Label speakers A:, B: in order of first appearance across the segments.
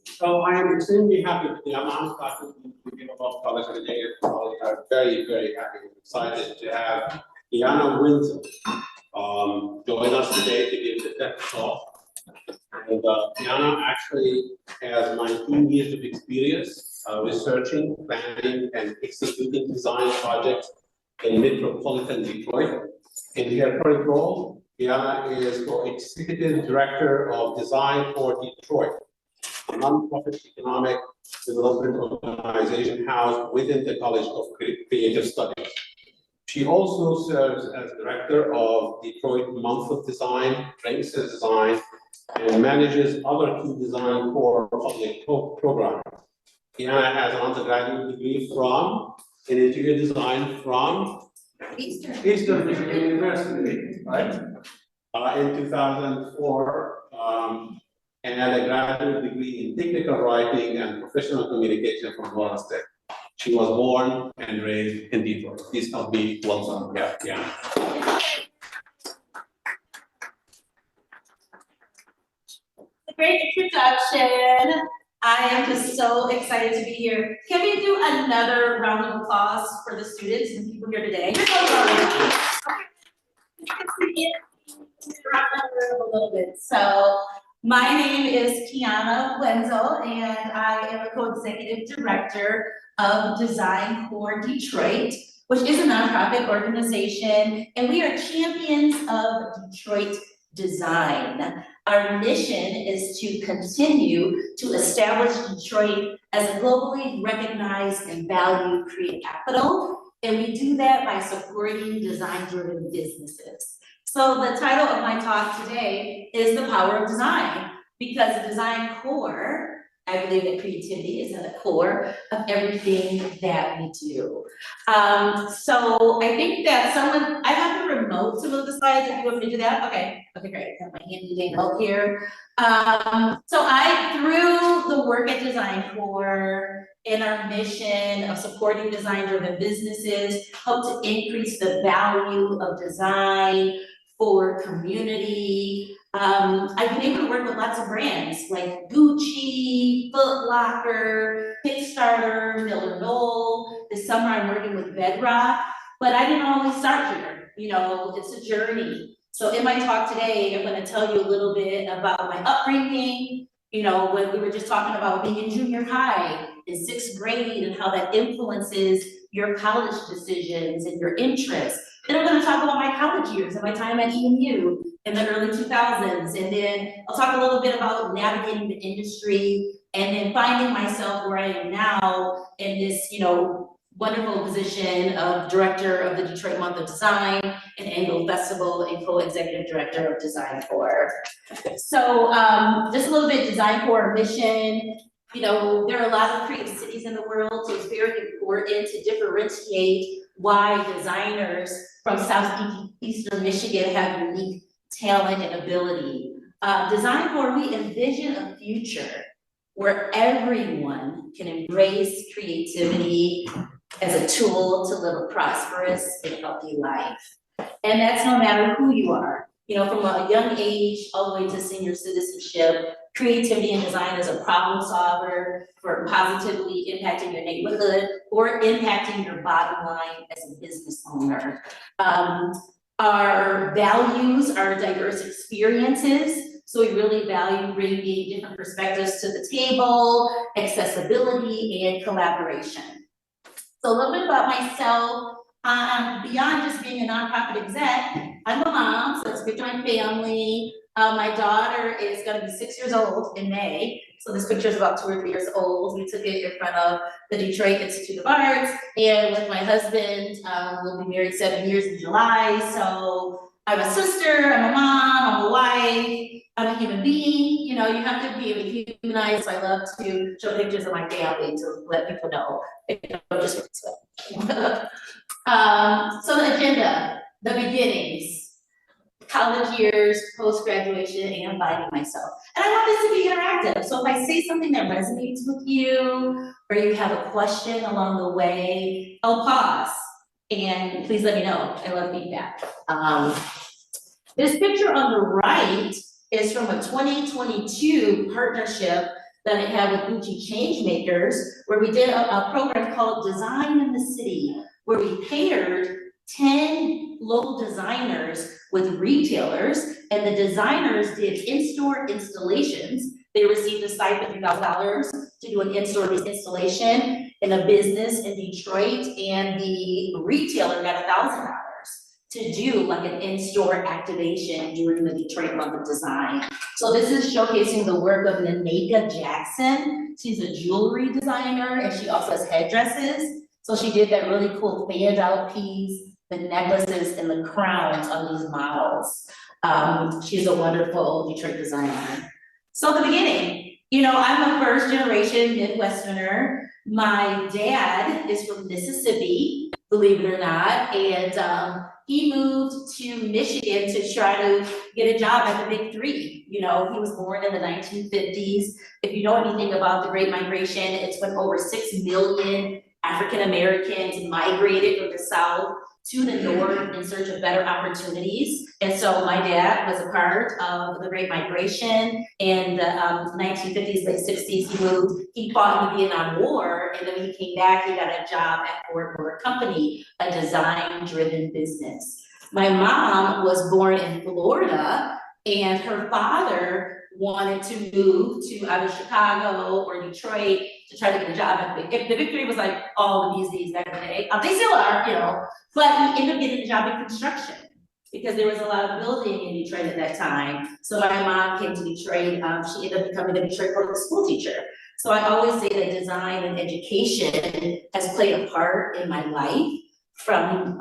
A: So I am extremely happy today. I'm starting to give about college today. I'm very, very happy and excited to have Kiana Wenzell join us today to give the tech talk. And Kiana actually has 19 years of experience researching, planning, and executing design projects in metropolitan Detroit. In her current role, Kiana is co-executive director of Design for Detroit, a nonprofit economic development organization housed within the College of Creative Studies. She also serves as director of Detroit Month of Design, trains in design, and manages other key design for public programs. Kiana has an undergraduate degree in interior design from Eastern Michigan University, right? In 2004. And a graduate degree in technical writing and professional communication from Florida State. She was born and raised in Detroit. Please help me welcome. Yeah.
B: Great introduction. I am just so excited to be here. Can we do another round of applause for the students and people here today? A little bit. So, my name is Kiana Wenzell, and I am a co-executive director of Design for Detroit, which is a nonprofit organization, and we are champions of Detroit design. Our mission is to continue to establish Detroit as a globally recognized and valued creative capital, and we do that by supporting design-driven businesses. So the title of my talk today is The Power of Design, because the design core, I believe that creativity is at the core of everything that we do. So I think that I have to remote some of the slides if you want me to do that. Okay, great, I have my handy dandy note here. So through the work at Design Core and our mission of supporting design-driven businesses, help to increase the value of design for community. I've been able to work with lots of brands like Gucci, Foot Locker, Kickstarter, Miller Knoll. This summer I'm working with Bedrock, but I didn't always start here. You know, it's a journey. So in my talk today, I'm going to tell you a little bit about my upbringing. You know, when we were just talking about being in junior high in 6th grade and how that influences your college decisions and your interests. Then I'm going to talk about my college years and my time at EMU in the early 2000s. And then I'll talk a little bit about navigating the industry and then finding myself where I am now in this, wonderful position of director of the Detroit Month of Design, an annual festival, and co-executive director of Design Core. So just a little bit Design Core mission. You know, there are a lot of creative cities in the world, so it's very important to differentiate why designers from southeastern Michigan have unique talent and ability. Design Core, we envision a future where everyone can embrace creativity as a tool to live a prosperous and healthy life. And that's no matter who you are. You know, from a young age all the way to senior citizenship, creativity and design as a problem solver for positively impacting your neighborhood or impacting your bottom line as a business owner. Our values are diverse experiences. So we really value bringing different perspectives to the table, accessibility, and collaboration. So a little bit about myself. Beyond just being a nonprofit exec, I'm a mom, so it's a big joint family. My daughter is going to be 6 years old in May. So this picture is about 2 or 3 years old. We took it in front of the Detroit Institute of Arts. And with my husband, we'll be married 7 years in July. So I'm a sister, I'm a mom, I'm a wife, I'm a human being. You know, you have to be able to humanize. So I love to show pictures of my family to let people know. So the agenda, the beginnings, college years, post-graduation, and finding myself. And I want this to be interactive. So if I say something that resonates with you, or you have a question along the way, I'll pause. And please let me know. I love feedback. This picture on the right is from a 2022 partnership Then I had with Gucci Changemakers, where we did a program called Design in the City, where we paired 10 local designers with retailers, and the designers did in-store installations. They received a stipend of $1,000 to do an in-store installation in a business in Detroit, and the retailer got $1,000 to do like an in-store activation during the Detroit Month of Design. So this is showcasing the work of Naneka Jackson. She's a jewelry designer, and she also has headdresses. So she did that really cool fanned out piece, the necklaces and the crowns on these models. She's a wonderful Detroit designer. So the beginning, you know, I'm a first generation Midwesterner. My dad is from Mississippi, believe it or not, and he moved to Michigan to try to get a job at the Big Three. You know, he was born in the 1950s. If you know anything about the Great Migration, it's when over 6 million African Americans migrated from the South to the North in search of better opportunities. And so my dad was a part of the Great Migration in the 1950s, late 60s. He moved, he fought in the Vietnam War, and then when he came back, he got a job at Ford Motor Company, a design-driven business. My mom was born in Florida, and her father wanted to move to either Chicago or Detroit to try to get a job at the Big Three was like all the these back in the day. They still are, you know, but he ended up getting a job in construction because there was a lot of building in Detroit at that time. So my mom came to Detroit. She ended up becoming a Detroit public school teacher. So I always say that design and education has played a part in my life from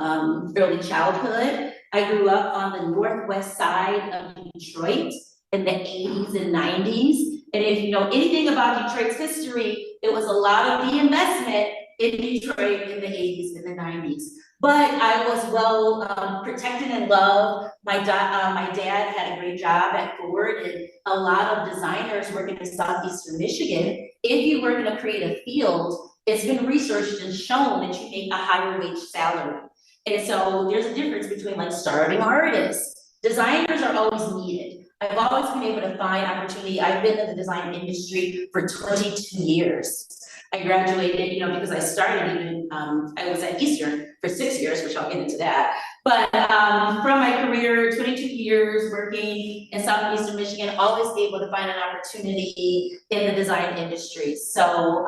B: early childhood. I grew up on the northwest side of Detroit in the 80s and 90s. And if you know anything about Detroit's history, it was a lot of the investment in Detroit in the 80s and the 90s. But I was well protected and loved. My dad had a great job at Ford, and a lot of designers working in southeastern Michigan. If you work in a creative field, it's been researched and shown that you make a higher wage salary. And so there's a difference between like starving artists. Designers are always needed. I've always been able to find opportunity. I've been in the design industry for 22 years. I graduated, you know, because I started even, I was at Eastern for 6 years, which I'll get into that. But from my career, 22 years working in Southeastern Michigan, always able to find an opportunity in the design industry. So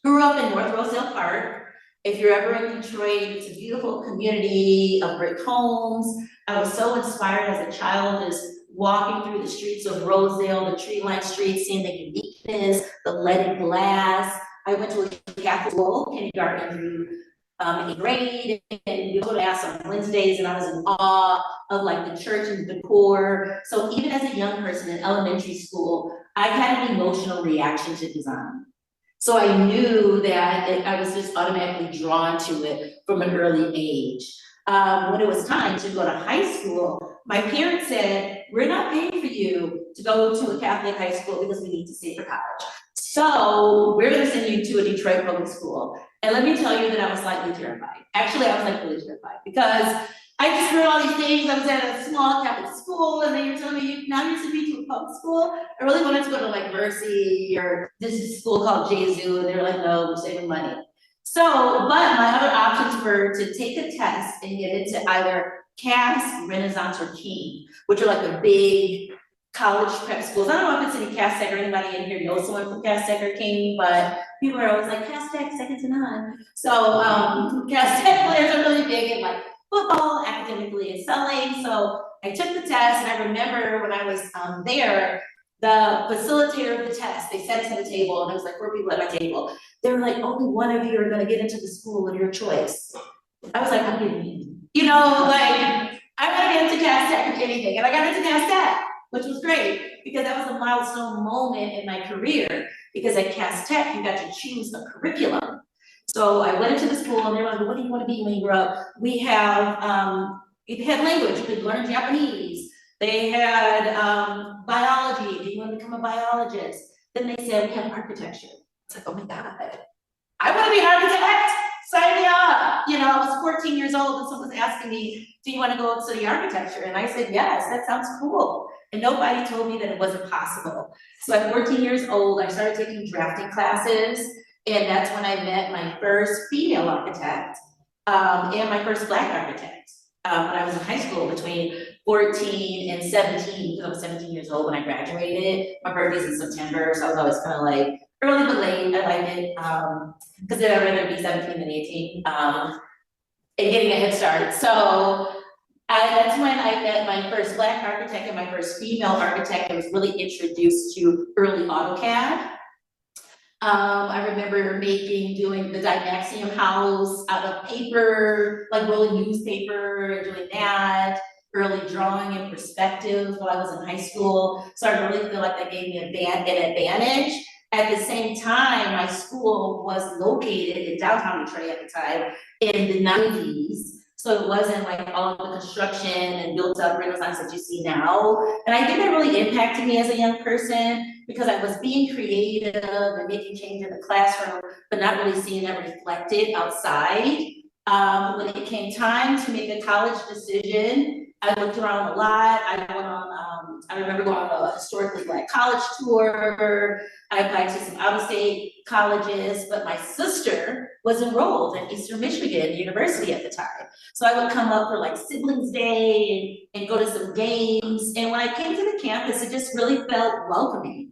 B: grew up in North Rosedale Park. If you're ever in Detroit, it's a beautiful community of brick homes. I was so inspired as a child, just walking through the streets of Rosedale, the tree-lined streets, seeing the uniqueness, the leaded glass. I went to a Catholic school, kindergarten through 8th grade, and you go to mass on Wednesdays, and I was in awe of like the church and the decor. So even as a young person in elementary school, I had an emotional reaction to design. So I knew that I was just automatically drawn to it from an early age. When it was time to go to high school, my parents said, we're not paying for you to go to a Catholic high school because we need to save for college. So we're gonna send you to a Detroit public school. And let me tell you that I was slightly terrified. Actually, I was like really terrified because I just heard all these things. I was at a small Catholic school, and then you're telling me now you're sending me to a public school. I really wanted to go to like Mercy or this school called Jesu, and they were like, no, we're saving money. So, but my other options were to take a test and get into either Cass, Renaissance, or King, which are like the big college prep schools. I don't know if it's any Cass Tech or anybody in here knows someone from Cass Tech or King, but people are always like, Cass Tech, second to none. So Cass Tech players are really big in like football, academically, and selling. So I took the test, and I remember when I was there, the facilitator of the test, they set us at a table, and there was like 4 people at my table. They were like, only one of you are gonna get into the school of your choice. I was like, I'm getting, you know, like, I wanna get into Cass Tech or anything, and I got into Cass Tech, which was great, because that was a milestone moment in my career, because at Cass Tech, you got to choose a curriculum. So I went into the school, and they were like, what do you wanna be when you grow up? We had language, you could learn Japanese. They had biology, do you want to become a biologist? Then they said, we have architecture. It's like, oh my God. I want to be an architect, sign me up. You know, I was 14 years old and someone was asking me, do you want to go study architecture? And I said, yes, that sounds cool. And nobody told me that it wasn't possible. So at 14 years old, I started taking drafting classes, and that's when I met my first female architect, and my first Black architect. When I was in high school between 14 and 17, because I was 17 years old when I graduated. My birthday's in September, so I was always kind of like early but late. I like it, because then I'd rather be 17 than 18, and getting a head start. So that's when I met my first Black architect and my first female architect. I was really introduced to early AutoCAD. I remember doing the Dymaxium house out of paper, like rolling newspaper, doing that, early drawing and perspective while I was in high school. So I really feel like that gave me an advantage. At the same time, my school was located in downtown Detroit at the time in the 90s. So it wasn't like all of the construction and built up renaissance that you see now. And I think that really impacted me as a young person because I was being creative and making change in the classroom, but not really seeing that reflected outside. When it came time to make a college decision, I looked around a lot. I remember going on a historically Black college tour. I applied to some out-of-state colleges, but my sister was enrolled at Eastern Michigan University at the time. So I would come up for like siblings day and go to some games. And when I came to the campus, it just really felt welcoming.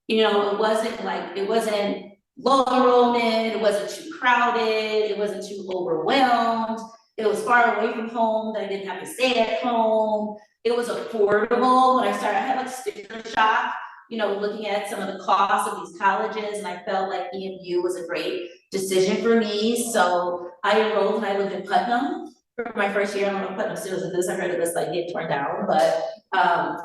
B: You know, it wasn't low enrollment, it wasn't too crowded, it wasn't too overwhelmed. It was far away from home, that I didn't have to stay at home. It was affordable. When I started, I had like sticker shock, you know, looking at some of the costs of these colleges, and I felt like EMU was a great decision for me. So I enrolled and I lived in Putnam for my first year. I don't know if Putnam still is this, I heard of this like get torn down, but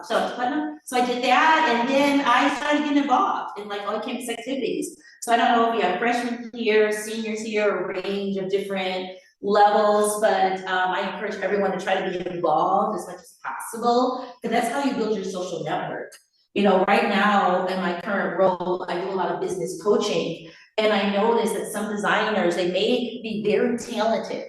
B: so I was Putnam. So I did that, and then I started getting involved in like all campus activities. So I don't know if we have freshmen here, seniors here, a range of different levels, but I encourage everyone to try to be involved as much as possible, because that's how you build your social network. You know, right now in my current role, I do a lot of business coaching, and I noticed that some designers, they may be very talented,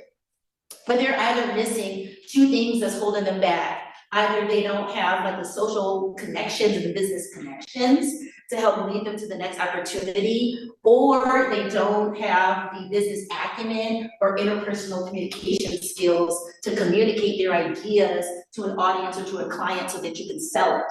B: but they're either missing two things that's holding them back. Either they don't have like the social connections and the business connections to help lead them to the next opportunity, or they don't have the business acumen or interpersonal communication skills to communicate their ideas to an audience or to a client so that you can sell it.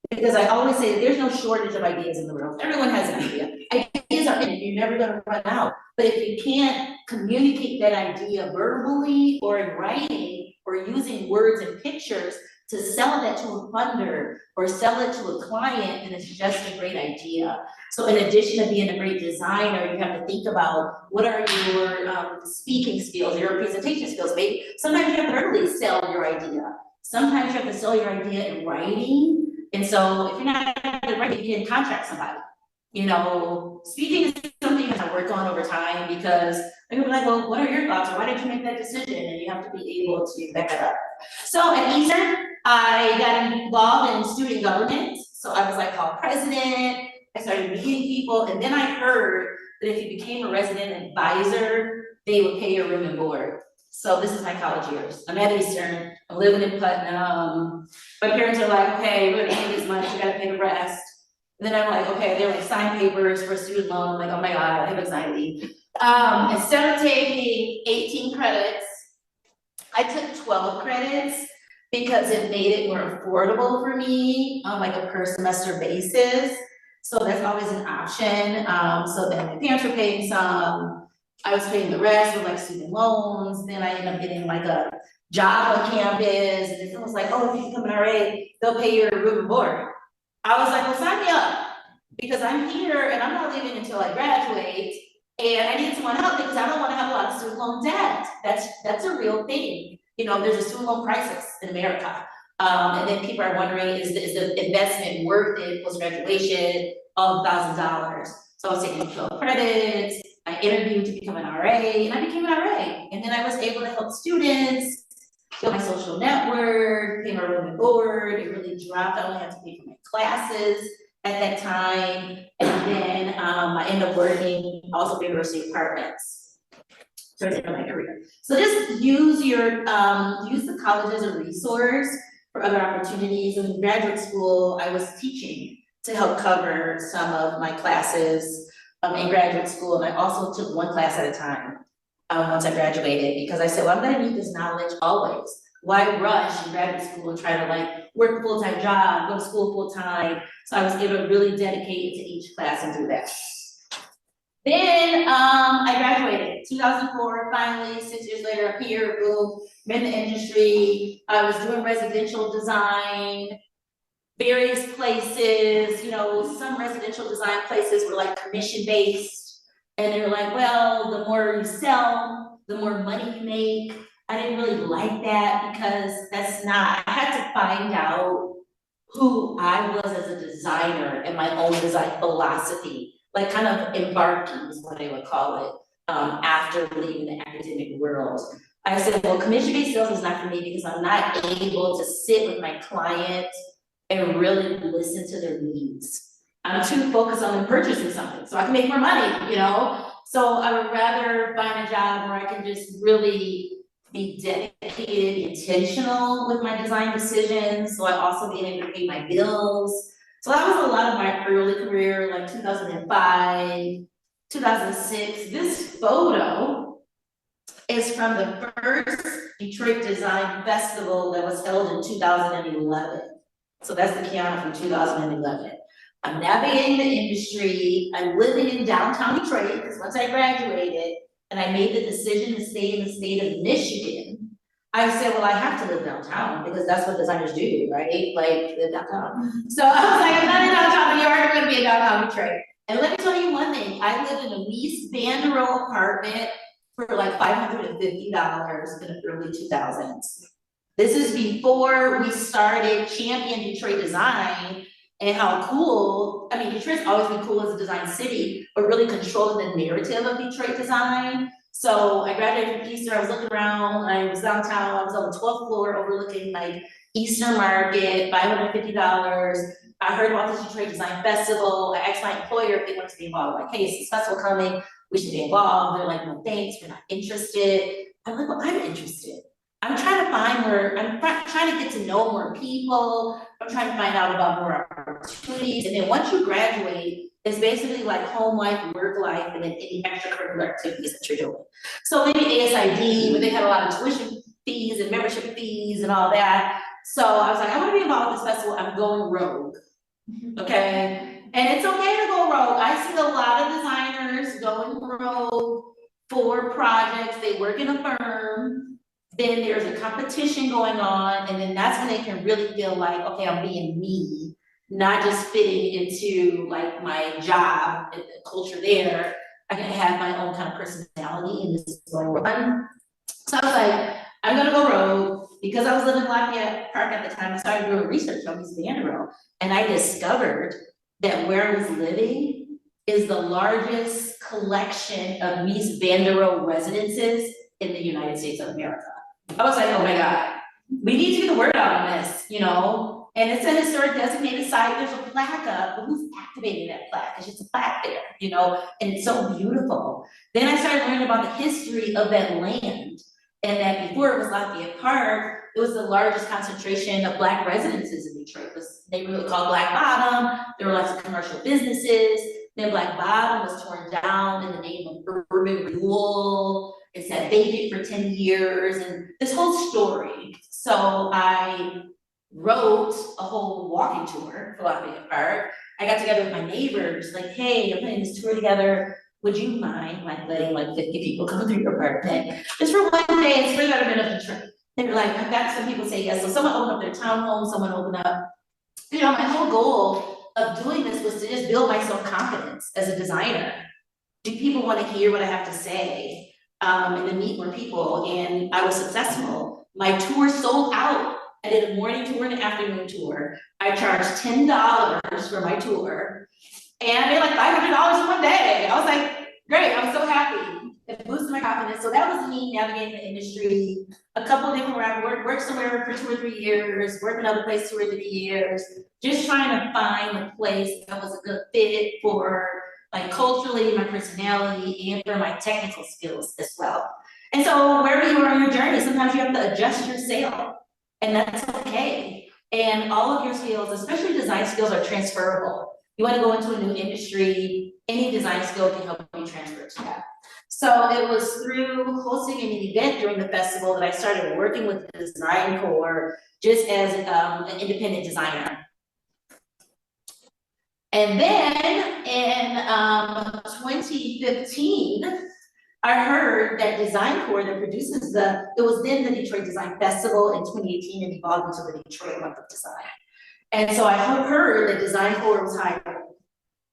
B: Because I always say that there's no shortage of ideas in the world. Everyone has an idea. Ideas are in it, you're never gonna run out. But if you can't communicate that idea verbally or in writing or using words and pictures to sell that to a funder or sell it to a client, then it's just a great idea. So in addition to being a great designer, you have to think about what are your speaking skills, your presentation skills. Maybe sometimes you have to verbally sell your idea. Sometimes you have to sell your idea in writing. And so if you're not good at writing, you can contract somebody. You know, speaking is something that I work on over time, because people are like, well, what are your thoughts, or why did you make that decision? And you have to be able to back it up. So at Eastern, I got involved in student government. So I was like called president. I started meeting people, and then I heard that if you became a resident advisor, they would pay your room and board. So this is my college years. I'm at Eastern, I'm living in Putnam. My parents are like, okay, we're gonna pay this much, you gotta pay the rest. And then I'm like, okay, they're like sign papers for a student loan. I'm like, oh my God, I have anxiety. Instead of taking 18 credits, I took 12 credits because it made it more affordable for me on like a per semester basis. So that's always an option. So then my parents were paying some, I was paying the rest with like student loans. Then I ended up getting like a job on campus, and it was like, oh, if you become an RA, they'll pay your room and board. I was like, well, sign me up, because I'm here and I'm not leaving until I graduate, and I need someone help because I don't want to have a lot of student loan debt. That's a real thing. You know, there's a student loan crisis in America. And then people are wondering, is the investment worth it post graduation of $1,000? So I was taking 12 credits. I interviewed to become an RA, and I became an RA. And then I was able to help students build my social network, pay my room and board. It really dropped. I only had to pay for my classes. at that time. And then I ended up working also for University Apartments. Towards the end of my career. So just use your, use the college as a resource for other opportunities. In graduate school, I was teaching to help cover some of my classes in graduate school. And I also took one class at a time once I graduated, because I said, well, I'm gonna need this knowledge always. Why rush in graduate school and try to like work a full-time job, go to school full-time? So I was able to really dedicate to each class and do that. Then I graduated 2004, finally, 6 years later, I'm here, boom, I'm in the industry. I was doing residential design, various places, you know, some residential design places were like commission-based. And they're like, well, the more you sell, the more money you make. I didn't really like that because that's not, I had to find out who I was as a designer and my own design philosophy, like kind of embarking is what I would call it, after leaving the academic world. I said, well, commission-based sales is not for me because I'm not able to sit with my client and really listen to their needs. I'm too focused on them purchasing something so I can make more money, you know? So I would rather find a job where I can just really be dedicated, intentional with my design decisions, so I also be able to pay my bills. So that was a lot of my early career, like 2005, 2006. This photo is from the first Detroit Design Festival that was held in 2011. So that's the Kiana from 2011. I'm navigating the industry. I'm living in downtown Detroit, because once I graduated and I made the decision to stay in the state of Michigan, I said, well, I have to live downtown because that's what designers do, right? Like, live downtown. So I was like, I'm not in downtown New York, I'm gonna be in downtown Detroit. And let me tell you one thing, I lived in a Mies Van der Rohe apartment for like $550 in the early 2000s. This is before we started Champion Detroit Design and how cool, I mean, Detroit's always been cool as a design city, but really controlling the narrative of Detroit design. So I graduated from Eastern, I was looking around, I was downtown, I was on the 12th floor overlooking like Eastern Market, $550. I heard about this Detroit Design Festival. I asked my employer if they wanted to be involved. Like, hey, is this festival coming? We should be involved. They're like, no thanks, we're not interested. I'm like, well, I'm interested. I'm trying to find more, I'm trying to get to know more people. I'm trying to find out about more opportunities. And then once you graduate, it's basically like home life, work life, and then any extracurricular activities that you're doing. So maybe ASID, where they had a lot of tuition fees and membership fees and all that. So I was like, I want to be involved in this festival. I'm going rogue. Okay. And it's okay to go rogue. I see a lot of designers going rogue for projects. They work in a firm. Then there's a competition going on, and then that's when they can really feel like, okay, I'm being me, not just fitting into like my job and the culture there. I can have my own kind of personality and this is going on. So I was like, I'm gonna go rogue. Because I was living in Lafayette Park at the time, I started doing research on Mies Van der Rohe, and I discovered that where I was living is the largest collection of Mies Van der Rohe residences in the United States of America. I was like, oh my God, we need to get the word out on this, you know? And it's a historic designated site, there's a plaque up, but who's activating that plaque? It's just a plaque there, you know? And it's so beautiful. Then I started learning about the history of that land. And that before it was Lafayette Park, it was the largest concentration of Black residences in Detroit. It was a neighborhood called Black Bottom. There were lots of commercial businesses. Then Black Bottom was torn down in the name of urban renewal. It sat vacant for 10 years and this whole story. So I wrote a whole walking tour for Lafayette Park. I got together with my neighbors, like, hey, I'm putting this tour together. Would you mind like letting like 50 people come through your apartment? Just for one day, it's for the betterment of Detroit. They were like, I've got some people say yes. So someone opened up their townhome, someone opened up, you know, my whole goal of doing this was to just build my self-confidence as a designer. Do people want to hear what I have to say? And to meet more people, and I was successful. My tour sold out. I did a morning tour and an afternoon tour. I charged $10 for my tour. And I made like $500 in one day. I was like, great, I was so happy. it boosted my confidence. So that was me navigating the industry, a couple of different routes, worked somewhere for 2 or 3 years, worked another place 2 or 3 years, just trying to find a place that was a good fit for like culturally, my personality, and for my technical skills as well. And so wherever you are on your journey, sometimes you have to adjust your sail, and that's okay. And all of your skills, especially design skills, are transferable. You want to go into a new industry, any design skill can help you transfer to that. So it was through hosting an event during the festival that I started working with the design corps just as an independent designer. And then in 2015, I heard that Design Corps that produces it was then the Detroit Design Festival in 2018 and evolved into the Detroit Month of Design. And so I heard that Design Corps was hiring.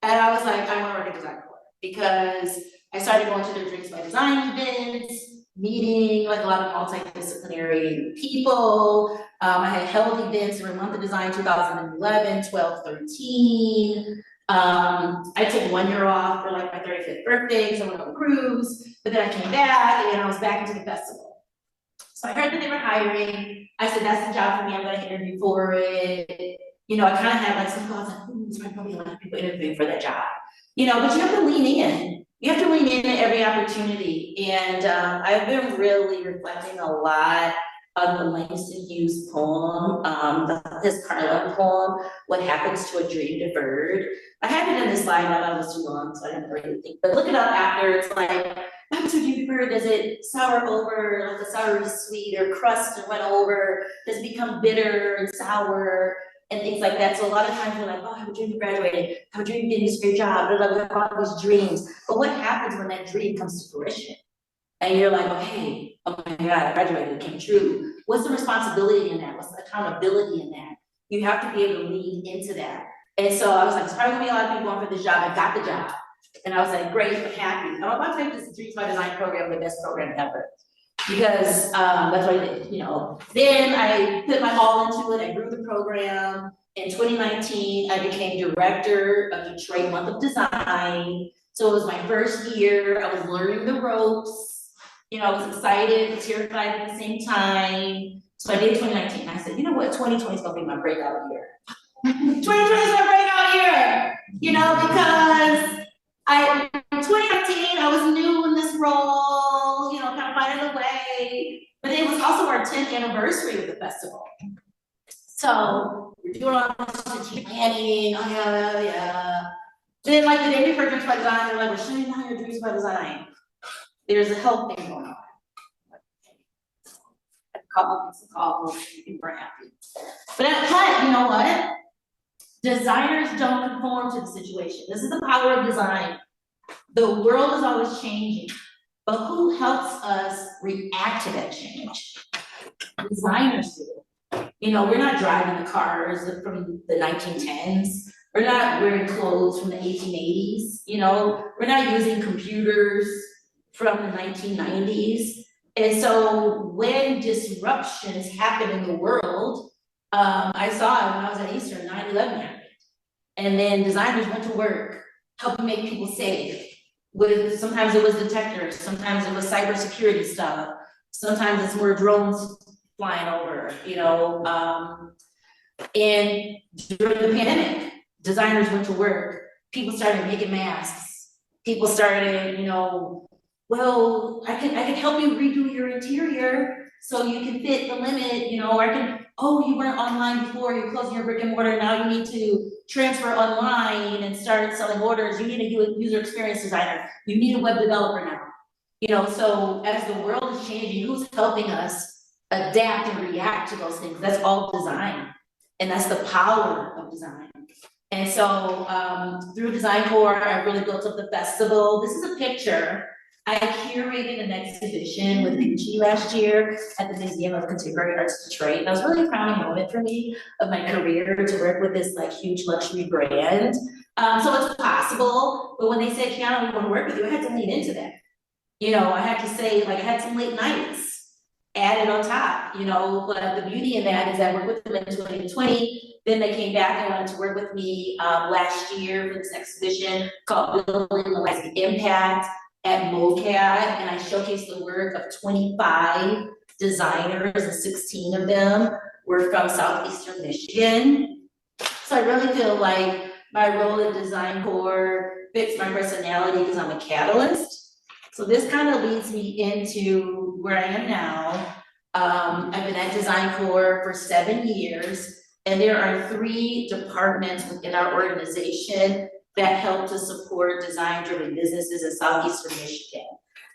B: And I was like, I want to work at Design Corps because I started going to their Drinks by Design events, meeting like a lot of multidisciplinary people. I had held events during Month of Design 2011, 12, 13. I took 1 year off for like my 35th birthday, so I went on a cruise, but then I came back and I was back into the festival. So I heard that they were hiring. I said, that's the job for me, I'm gonna interview for it. You know, I kind of had like some thoughts like, there's probably a lot of people interviewing for that job. You know, but you have to lean in. You have to lean in at every opportunity. And I've been really reflecting a lot on the Langston Hughes poem, his Carlin poem, What Happens to a Dreamed Bird. I had it in this slide, I thought it was too long, so I didn't really think. But look it up after, it's like, what happens to a dreamed bird? Does it sour over, like the sour is sweet, or crust and run over? Does it become bitter and sour? And things like that. So a lot of times we're like, oh, I have a dream of graduating, I have a dream of getting this great job, blah, blah, blah, we have all these dreams. But what happens when that dream comes to fruition? And you're like, okay, oh my God, I graduated, it came true. What's the responsibility in that? What's the accountability in that? You have to be able to lean into that. And so I was like, there's probably gonna be a lot of people going for this job. I got the job. And I was like, great, I'm happy. I'm about to make this Drinks by Design program the best program ever. Because that's what I did, you know. Then I put my all into it, I grew the program. In 2019, I became director of Detroit Month of Design. So it was my first year, I was learning the ropes. You know, I was excited, terrified at the same time. So I did 2019, I said, you know what, 2020 is gonna be my breakout year. 2020 is my breakout year, you know, because in 2019, I was new in this role, you know, kind of finding the way, but it was also our 10th anniversary of the festival. So we're doing all this strategic planning, oh yeah. Then like the day before Drinks by Design, they're like, we're shutting down your Drinks by Design. There's a health thing going on. Call, people are happy. But you know what? Designers don't conform to the situation. This is the power of design. The world is always changing, but who helps us react to that change? Designers do. You know, we're not driving the cars from the 1910s. We're not wearing clothes from the 1880s. You know, we're not using computers from the 1990s. And so when disruptions happen in the world, I saw it when I was at Eastern, 9/11 happened. And then designers went to work, helping make people safe. Sometimes it was detectors, sometimes it was cybersecurity stuff, sometimes it's more drones flying over, you know. And during the pandemic, designers went to work, people started making masks, people started, you know, well, I can help you redo your interior so you can fit the limit, you know, or I can, oh, you weren't online before, you're closing your brick and mortar, now you need to transfer online and start selling orders, you need a user experience designer, you need a web developer now. You know, so as the world is changing, who's helping us adapt and react to those things? That's all design. And that's the power of design. And so through Design Corps, I really built up the festival. This is a picture. I curated an exhibition with Gucci last year at the Museum of Contemporary Arts Detroit. That was really a crowning moment for me of my career to work with this like huge luxury brand. So it's possible, but when they said, Kiana, we want to work with you, I had to lean into that. You know, I had to say, like, I had some late nights added on top, you know, but the beauty in that is I worked with them in 2020. Then they came back and wanted to work with me last year for this exhibition called Building a Lasting Impact. at MoCAD, and I showcased the work of 25 designers, and 16 of them were from Southeastern Michigan. So I really feel like my role in Design Core fits my personality because I'm a catalyst. So this kind of leads me into where I am now. I've been at Design Core for 7 years, and there are 3 departments within our organization that help to support design-driven businesses in Southeastern Michigan.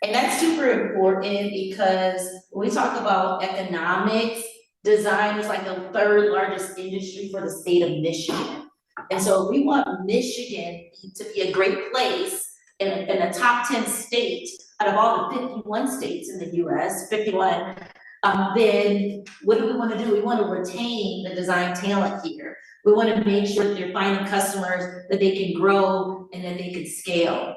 B: And that's super important because when we talk about economics, design is like the 3rd largest industry for the state of Michigan. And so we want Michigan to be a great place in a top 10 state out of all the 51 states in the US, 51. Then what do we want to do? We want to retain the design talent here. We want to make sure that they're finding customers that they can grow and that they can scale.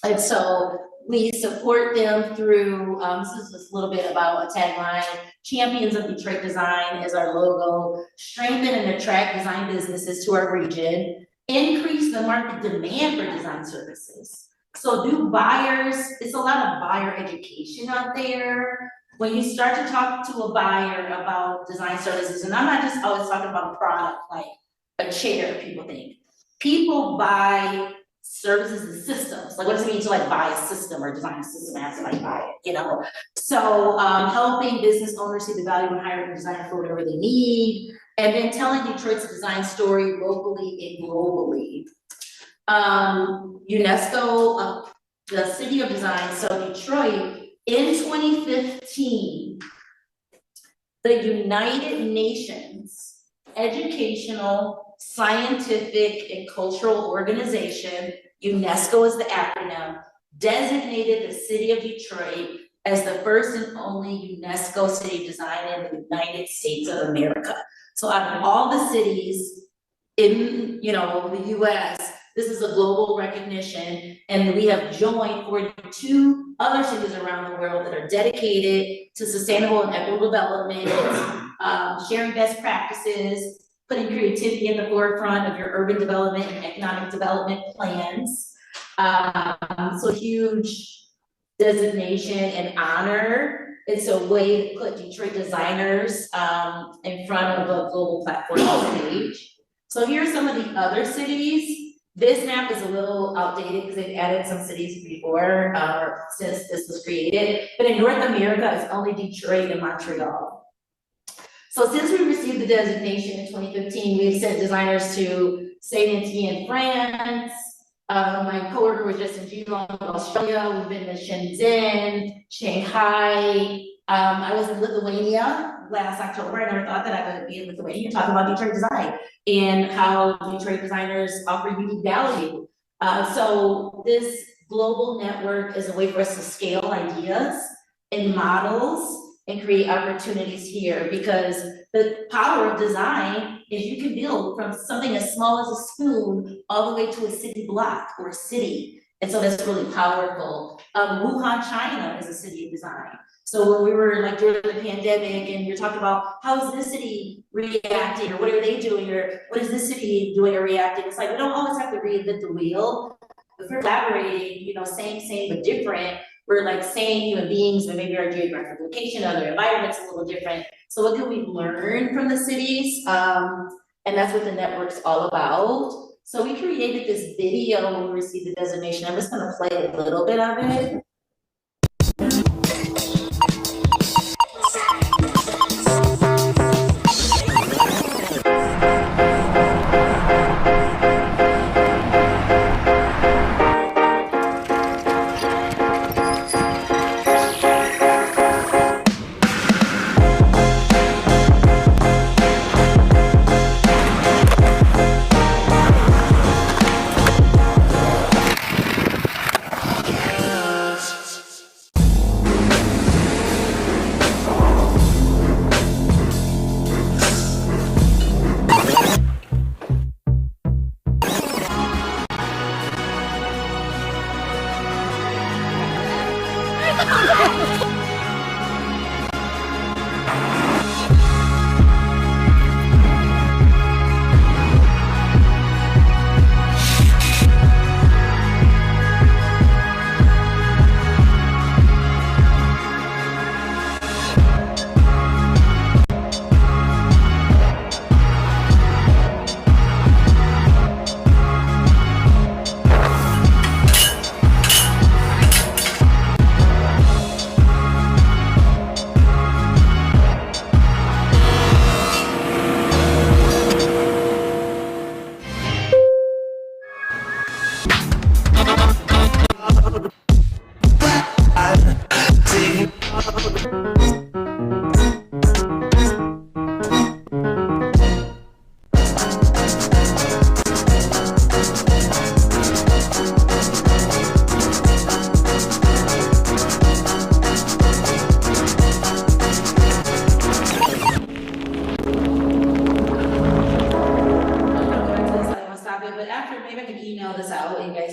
B: And so we support them through, this is just a little bit about a tagline, Champions of Detroit Design is our logo, strengthen and attract design businesses to our region, increase the market demand for design services. So do buyers, it's a lot of buyer education out there. When you start to talk to a buyer about design services, and I'm not just always talking about a product like a chair, people think. People buy services and systems. Like, what does it mean to like buy a system or design a system after like buy it, you know? So helping business owners see the value in hiring a designer for whatever they need, and then telling Detroit's design story locally and globally. UNESCO, the City of Design, so Detroit, in 2015, the United Nations Educational, Scientific, and Cultural Organization, UNESCO is the acronym, designated the city of Detroit as the first and only UNESCO city of design in the United States of America. So out of all the cities in, you know, the US, this is a global recognition, and we have joined 42 other cities around the world that are dedicated to sustainable and equitable development, sharing best practices, putting creativity in the forefront of your urban development and economic development plans. So huge designation and honor. It's a way to put Detroit designers in front of a global platform stage. So here are some of the other cities. This map is a little outdated because they've added some cities before, since this was created. But in North America, it's only Detroit and Montreal. So since we received the designation in 2015, we've sent designers to Saint-Étienne in France. My coworker was just in Geelong, Australia. We've been to Shenzhen, Shanghai. I was in Lithuania last October. I never thought that I would be in Lithuania talking about Detroit design and how Detroit designers offer unique value. So this global network is a way for us to scale ideas and models and create opportunities here, because the power of design is you can build from something as small as a spoon all the way to a city block or a city. And so that's really powerful. Wuhan, China is a city of design. So when we were like during the pandemic and you're talking about how is this city reacting, or what are they doing, or what is this city doing or reacting? It's like, we don't always have to reinvent the wheel. If we're collaborating, you know, same but different, we're like same human beings, but maybe our geographic location, other environments a little different. So what can we learn from the cities? And that's what the network's all about. So we created this video when we received the designation. I'm just gonna play a little bit of it.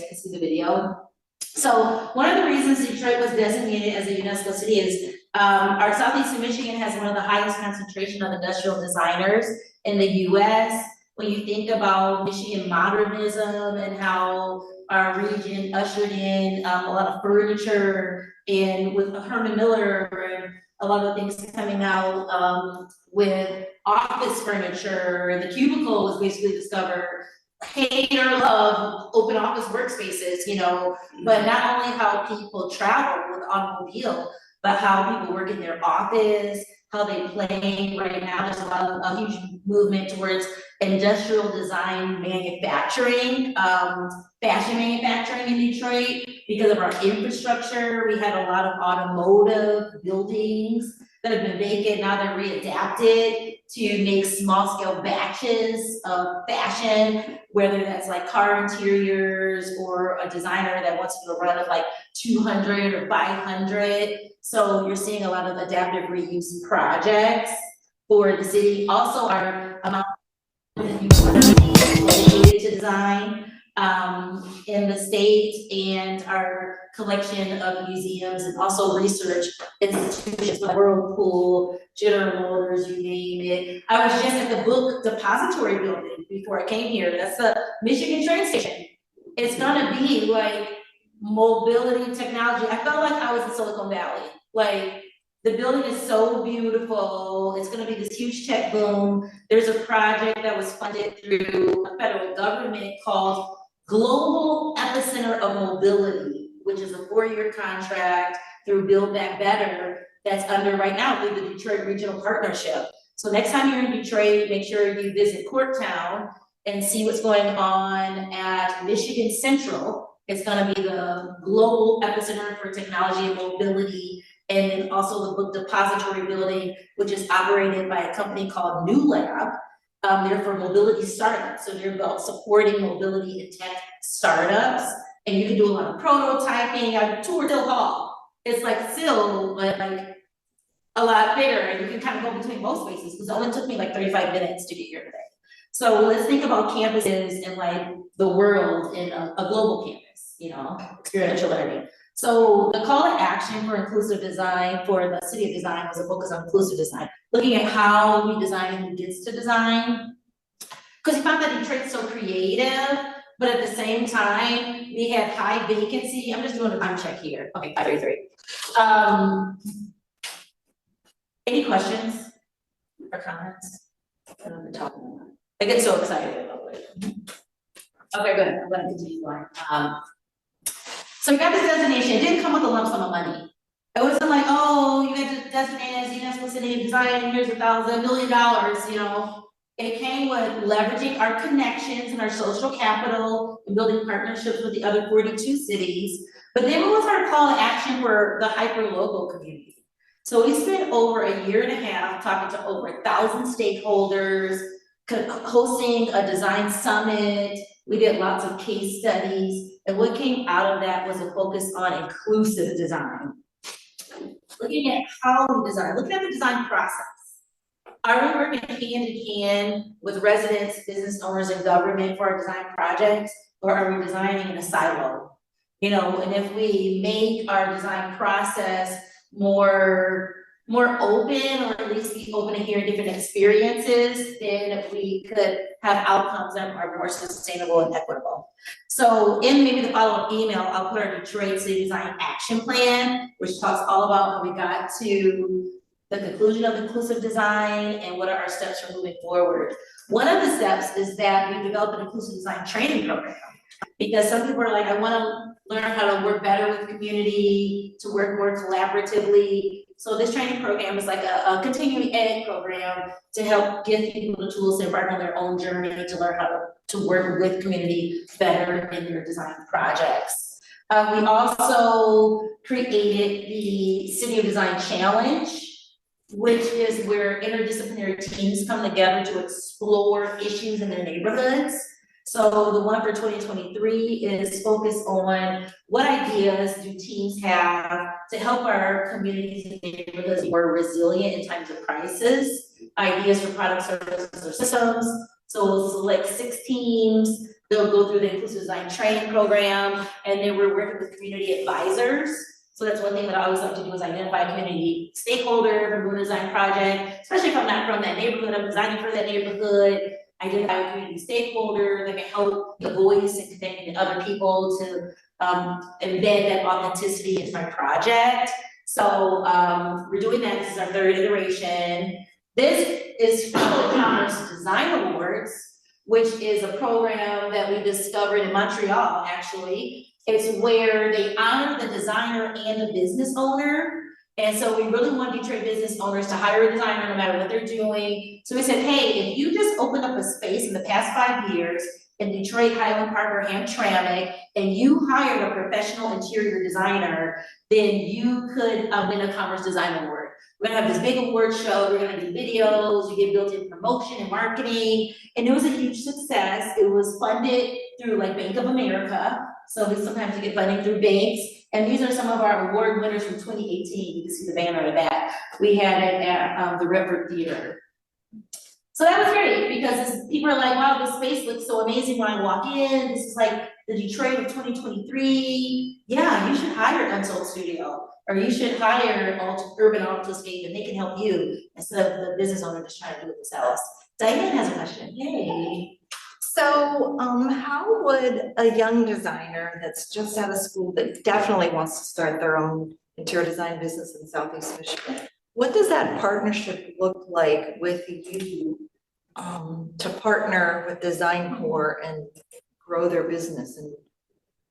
B: guys can see the video. So one of the reasons Detroit was designated as a UNESCO city is our southeastern Michigan has one of the highest concentration of industrial designers in the US. When you think about Michigan modernism and how our region ushered in a lot of furniture and with Herman Miller and a lot of things coming out with office furniture, the cubicle was basically discovered. Hate or love open office workspaces, you know, but not only how people travel with automobile, but how people work in their office, how they play. Right now, there's a huge movement towards industrial design manufacturing, fashion manufacturing in Detroit because of our infrastructure. We had a lot of automotive buildings that have been vacant, now they're readapted to make small scale batches of fashion, whether that's like car interiors or a designer that wants to do a run of like 200 or 500. So you're seeing a lot of adaptive reuse projects for the city. Also, our amount of related to design in the state, and our collection of museums and also research institutions like Whirlpool, General Motors, you name it. I was just at the book depository building before I came here. That's the Michigan train station. It's gonna be like mobility technology. I felt like I was in Silicon Valley. Like the building is so beautiful. It's gonna be this huge tech boom. There's a project that was funded through the federal government called Global Epicenter of Mobility, which is a 4-year contract through Build Back Better that's under right now through the Detroit Regional Partnership. So next time you're in Detroit, make sure you visit Corktown and see what's going on at Michigan Central. It's gonna be the Global Epicenter for Technology and Mobility, and then also the book depository building, which is operated by a company called New Lab. They're for mobility startups, so they're about supporting mobility and tech startups, and you can do a lot of prototyping. I toured Hill Hall. It's like still, but like a lot bigger, and you can kind of go between both spaces because it only took me like 35 minutes to get here today. So let's think about campuses and like the world in a global campus, you know, experiential learning. So the call to action for inclusive design for the City of Design was a focus on inclusive design, looking at how we design and who gets to design. Because we found that Detroit's so creative, but at the same time, we had high vacancy. I'm just doing a time check here. Okay, 5:33. Any questions or comments? I get so excited about it. Okay, good. I'm gonna continue on. So we got this designation. It didn't come with a lump sum of money. It wasn't like, oh, you got to designate as UNESCO City of Design, and here's $1 million, you know. It came with leveraging our connections and our social capital and building partnerships with the other 42 cities. But then what was our call to action for the hyper-local community? So we spent over a year and a half talking to over 1,000 stakeholders, hosting a design summit. We did lots of case studies. And what came out of that was a focus on inclusive design. Looking at how we design, looking at the design process. Are we working hand in hand with residents, business owners, and government for our design projects, or are we designing in a silo? You know, and if we make our design process more open, or at least be open to hearing different experiences, then we could have outcomes that are more sustainable and equitable. So in maybe the follow-up email, I'll put our Detroit City Design Action Plan, which talks all about how we got to the conclusion of inclusive design and what are our steps for moving forward. One of the steps is that we developed an inclusive design training program, because some people are like, I want to learn how to work better with community, to work more collaboratively. So this training program is like a continuing ed program to help give people the tools to embark on their own journey to learn how to work with community better in their design projects. We also created the City of Design Challenge, which is where interdisciplinary teams come together to explore issues in their neighborhoods. So the one for 2023 is focused on what ideas do teams have to help our communities and neighborhoods be more resilient in times of crisis, ideas for products, services, or systems. So we'll select 6 teams they'll go through the inclusive design training program, and then we're working with community advisors. So that's one thing that I always like to do is identify a community stakeholder from doing a design project, especially if I'm not from that neighborhood, I'm designing for that neighborhood. Identify a community stakeholder that can help the voice and connecting to other people to embed that authenticity into my project. So we're doing that. This is our third iteration. This is from the Commerce Design Awards, which is a program that we discovered in Montreal, actually. It's where they honor the designer and the business owner. And so we really want Detroit business owners to hire a designer no matter what they're doing. So we said, hey, if you just opened up a space in the past 5 years in Detroit, Highland Park, or Hamtramck, and you hired a professional interior designer, then you could win a Commerce Design Award. We're gonna have this big award show, we're gonna do videos, you get built-in promotion and marketing, and it was a huge success. It was funded through like Bank of America, so we sometimes get funding through banks, and these are some of our award winners from 2018. You can see the banner of that. We had it at the Redford Theater. So that was great, because people are like, wow, this space looks so amazing when I walk in. This is like the Detroit of 2023. Yeah, you should hire Unsold Studio, or you should hire Urban Altoscape, and they can help you instead of the business owner just trying to do it themselves. Diane has a question. Yay.
C: So how would a young designer that's just out of school that definitely wants to start their own interior design business in Southeast Michigan, what does that partnership look like with you to partner with Design Corps and grow their business? And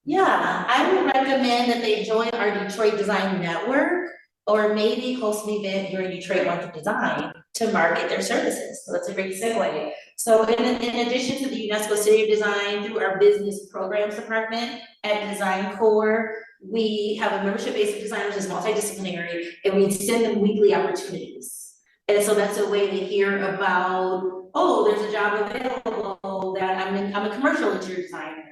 B: yeah, I would recommend that they join our Detroit Design Network, or maybe host an event during Detroit Month of Design to market their services. So that's a great segue. So in addition to the UNESCO City of Design, through our business programs department at Design Corps, we have a membership base of designers that's multidisciplinary, and we send them weekly opportunities. And so that's a way to hear about, oh, there's a job available that I'm a commercial interior designer.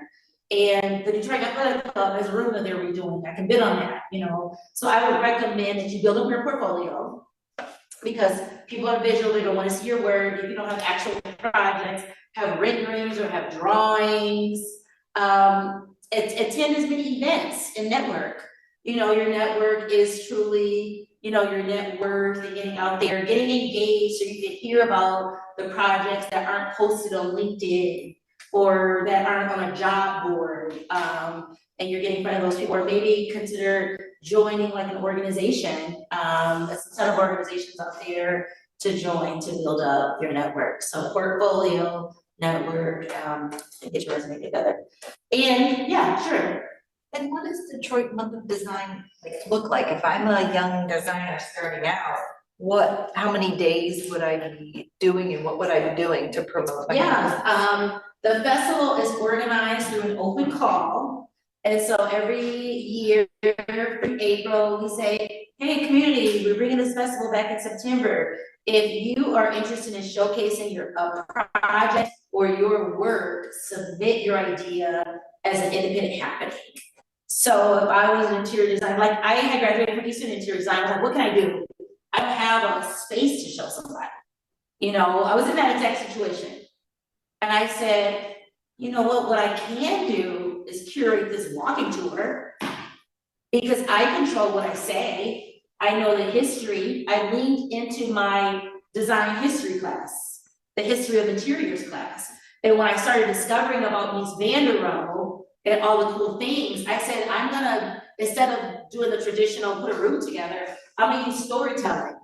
B: And the Detroit Athletic Club has a room that they're redoing. I can bid on that, you know. So I would recommend that you build up your portfolio, because people are visual, they don't want to see your work. If you don't have actual projects, have renderings or have drawings. Attend as many events and network. You know, your network is truly, you know, your net worth and getting out there, getting engaged so you can hear about the projects that aren't posted on LinkedIn or that aren't on a job board, and you're getting in front of those people, or maybe consider joining like an organization. There's a ton of organizations out there to join to build up your network. So portfolio, network, and get your resume together. And yeah, sure.
C: what does Detroit Month of Design look like? If I'm a young designer starting out, how many days would I be doing, and what would I be doing to promote my business?
B: The festival is organized through an open call. And so every year in April, we say, hey, community, we're bringing this festival back in September. If you are interested in showcasing your project or your work, submit your idea as an independent happening. So if I was an interior designer, like I had graduated from Eastern Interior Design, I was like, what can I do? I don't have a space to show somebody. You know, I was in that exact situation. And I said, you know what I can do is curate this walking tour, because I control what I say. I know the history. I leaned into my design history class, the history of interiors class. And when I started discovering about Mies van der Rohe and all the cool things, I said, I'm gonna, instead of doing the traditional put a room together, I'm gonna use storytelling,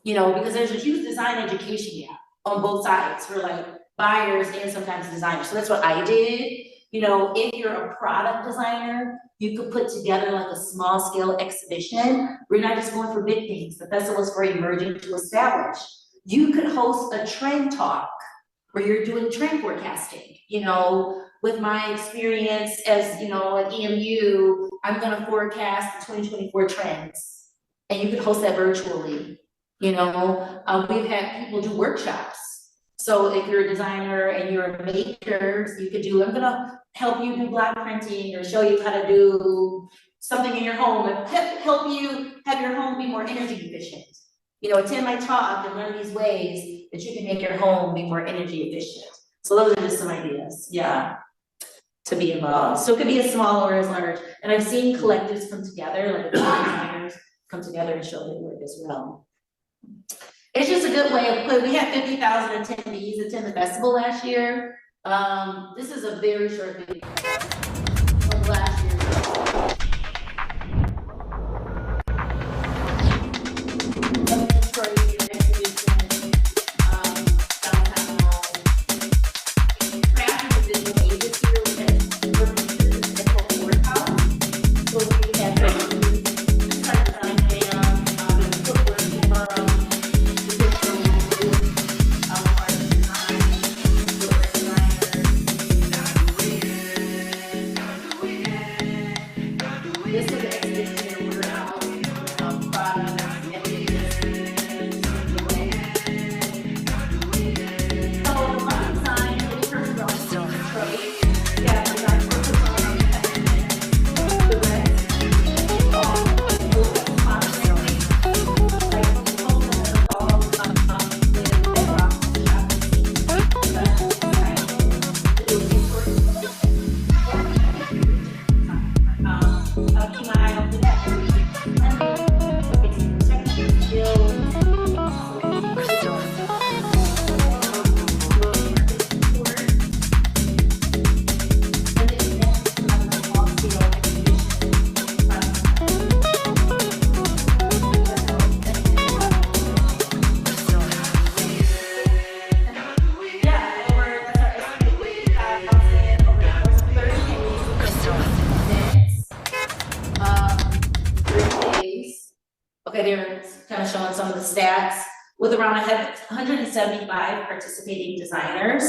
B: you know, because there's a huge design education gap on both sides for like buyers and sometimes designers. So that's what I did. You know, if you're a product designer, you could put together like a small scale exhibition. We're not just going for big things. The festival is for emerging to establish. You could host a trend talk where you're doing trend forecasting. You know, with my experience as, you know, at EMU, I'm gonna forecast the 2024 trends. And you could host that virtually. You know, we've had people do workshops. So if you're a designer and you're a maker, you could do, I'm gonna help you do block printing or show you how to do something in your home and help you have your home be more energy efficient. You know, attend my talk and learn these ways that you can make your home be more energy efficient. So those are just some ideas, yeah. to be involved. So it could be as small or as large. And I've seen collectives come together, like the designers come together and show their work as well. It's just a good way of putting, we had 50,000 attendees attend the festival last year. This is a very short video of last year. With around 175 participating designers,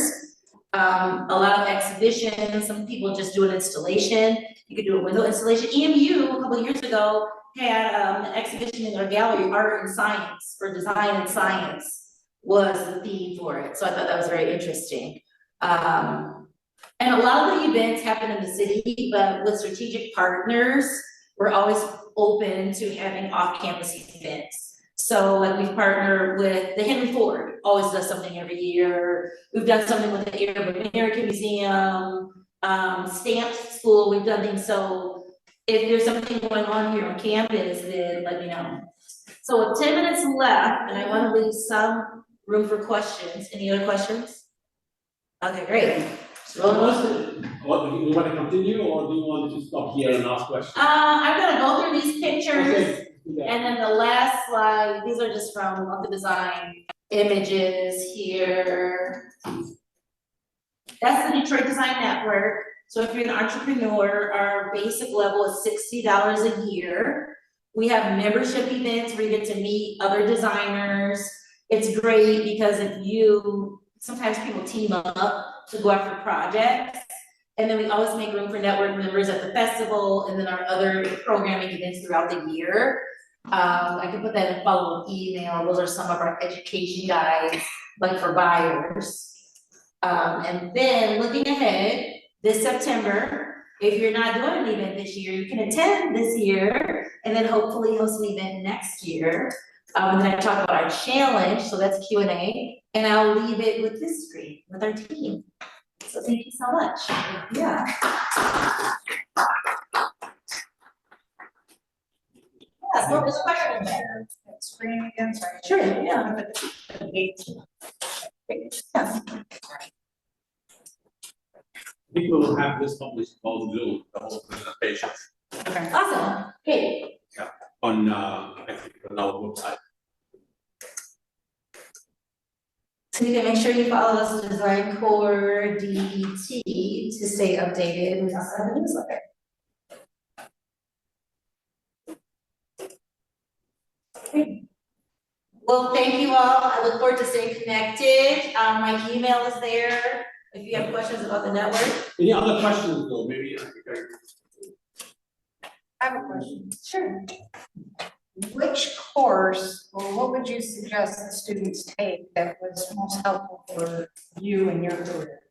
B: a lot of exhibitions, some people just do an installation. You could do a window installation. EMU a couple of years ago had an exhibition in their gallery, art and science, for design and science was the theme for it. So I thought that was very interesting. And a lot of the events happen in the city, but with strategic partners, we're always open to having off-campus events. So like we've partnered with the Henry Ford, always does something every year. We've done something with the Arab American Museum, Stamp School, we've done things. So if there's something going on here on campus, then let me know. So with 10 minutes left, and I want to leave some room for questions. Any other questions? Okay, great.
A: So what, do you want to continue or do you want to stop here and ask questions?
B: I'm gonna go through these pictures.
A: Okay.
B: And then the last slide, these are just from the design images here. That's the Detroit Design Network. So if you're an entrepreneur, our basic level is $60 a year. We have membership events where you get to meet other designers. It's great because sometimes people team up to go after projects. And then we always make room for network members at the festival and then our other programming events throughout the year. I can put that in a follow-up email. Those are some of our education guides, like for buyers. And then looking ahead, this September, if you're not doing an event this year, you can attend this year and then hopefully host an event next year. And then I talk about our challenge, so that's Q&A, and I'll leave it with this screen with our team. So thank you so much. Yeah. Yeah, so there's a question there.
D: Screen again, sorry.
B: Sure, yeah.
A: People will have this published on Zoom, the whole presentation.
B: Okay, awesome. Great.
A: On I think on our website.
B: So you can make sure you follow us at Design Core DET to stay updated. We also have a newsletter. Great. Well, thank you all. I look forward to staying connected. My email is there. If you have questions about the network.
A: Any other questions though? Maybe I think
D: I have a question.
B: Sure.
D: Which course, or what would you suggest the students take that was most helpful for you and your career?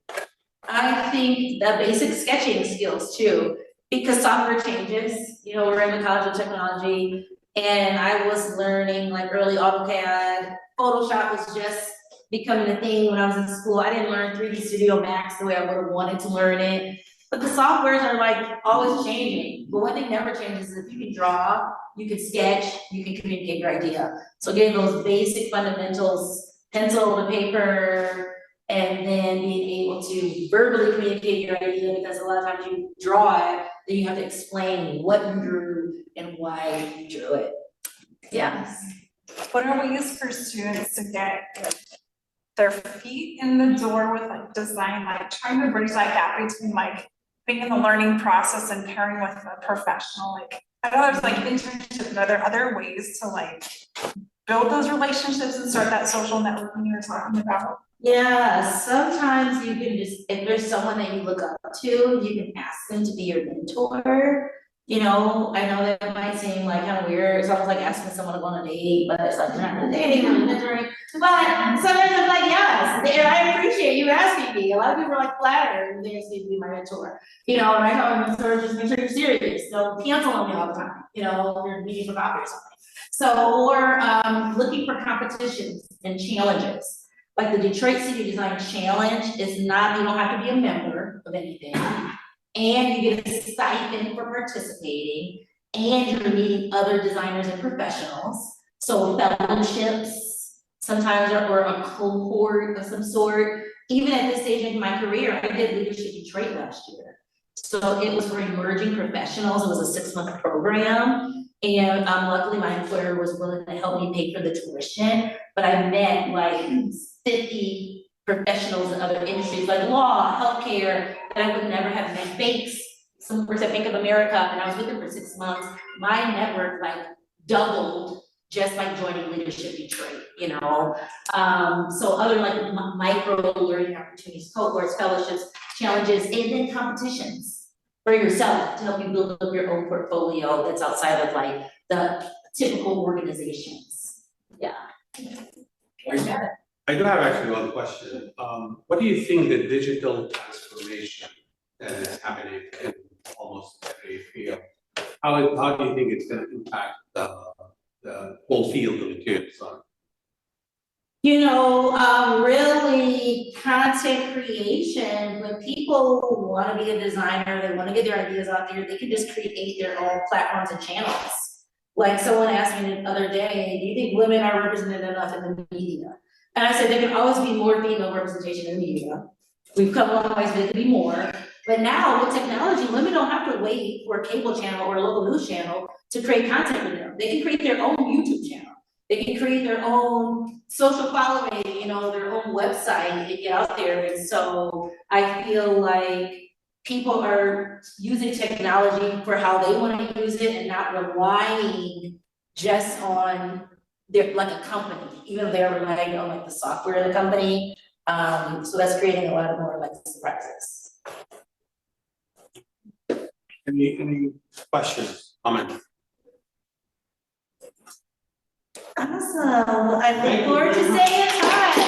B: I think the basic sketching skills too, because software changes. You know, we're in the College of Technology, and I was learning like early AutoCAD. Photoshop was just becoming a thing when I was in school. I didn't learn 3D Studio Max the way I would have wanted to learn it. But the softwares are like always changing, but one thing never changes is if you can draw, you can sketch, you can communicate your idea. So getting those basic fundamentals, pencil to paper, and then being able to verbally communicate your idea, because a lot of times you draw it, then you have to explain what you drew and why you drew it. Yeah.
E: What are ways for students to get their feet in the door with like design, like trying to bridge that gap between like being in the learning process and pairing with a professional? Like, I know there's like internships, but are there other ways to like build those relationships and start that social networking you were talking about?
B: Yeah, sometimes you can just, if there's someone that you look up to, you can ask them to be your mentor. You know, I know that might seem like kind of weird, it's almost like asking someone to go on a date, but it's like, you're not really dating, you're mentoring. But sometimes I'm like, yes, and I appreciate you asking me. A lot of people are like flattered and they just need to be my mentor. You know, and I tell my mentor, just make sure you're serious, don't cancel on me all the time, you know, you're meeting for coffee or something. So, or looking for competitions and challenges. Like the Detroit City Design Challenge is not, you don't have to be a member of anything. And you get a stipend for participating, and you're meeting other designers and professionals. So fellowships, sometimes, or a cohort of some sort. Even at this stage in my career, I did Leadership Detroit last year. So it was for emerging professionals, it was a 6-month program. And luckily my employer was willing to help me pay for the tuition, but I met like 50 professionals in other industries like law, healthcare, that I would never have met. Banks, some works at Bank of America, and I was with them for 6 months. My network like doubled just by joining Leadership Detroit, you know. So other like micro learning opportunities, cohorts, fellowships, challenges, and then competitions for yourself to help you build up your own portfolio that's outside of like the typical organizations. Yeah.
A: I do have actually one question. What do you think the digital transformation that is happening in almost every field, how do you think it's going to impact the whole field of interior design?
B: You know, really content creation, when people want to be a designer, they want to get their ideas out there, they can just create their own platforms and channels. Like someone asked me the other day, do you think women are represented enough in the media? And I said, there can always be more female representation in the media. We've come a long ways, but it could be more. But now with technology, women don't have to wait for a cable channel or a local news channel to create content for them. They can create their own YouTube channel. They can create their own social following, you know, their own website and get out there. And so I feel like people are using technology for how they want to use it and not relying just on their, like a company, even if they're relying on like the software of the company. So that's creating a lot of more like surprises.
A: Any questions, comments?
B: Awesome. I look forward to staying in touch.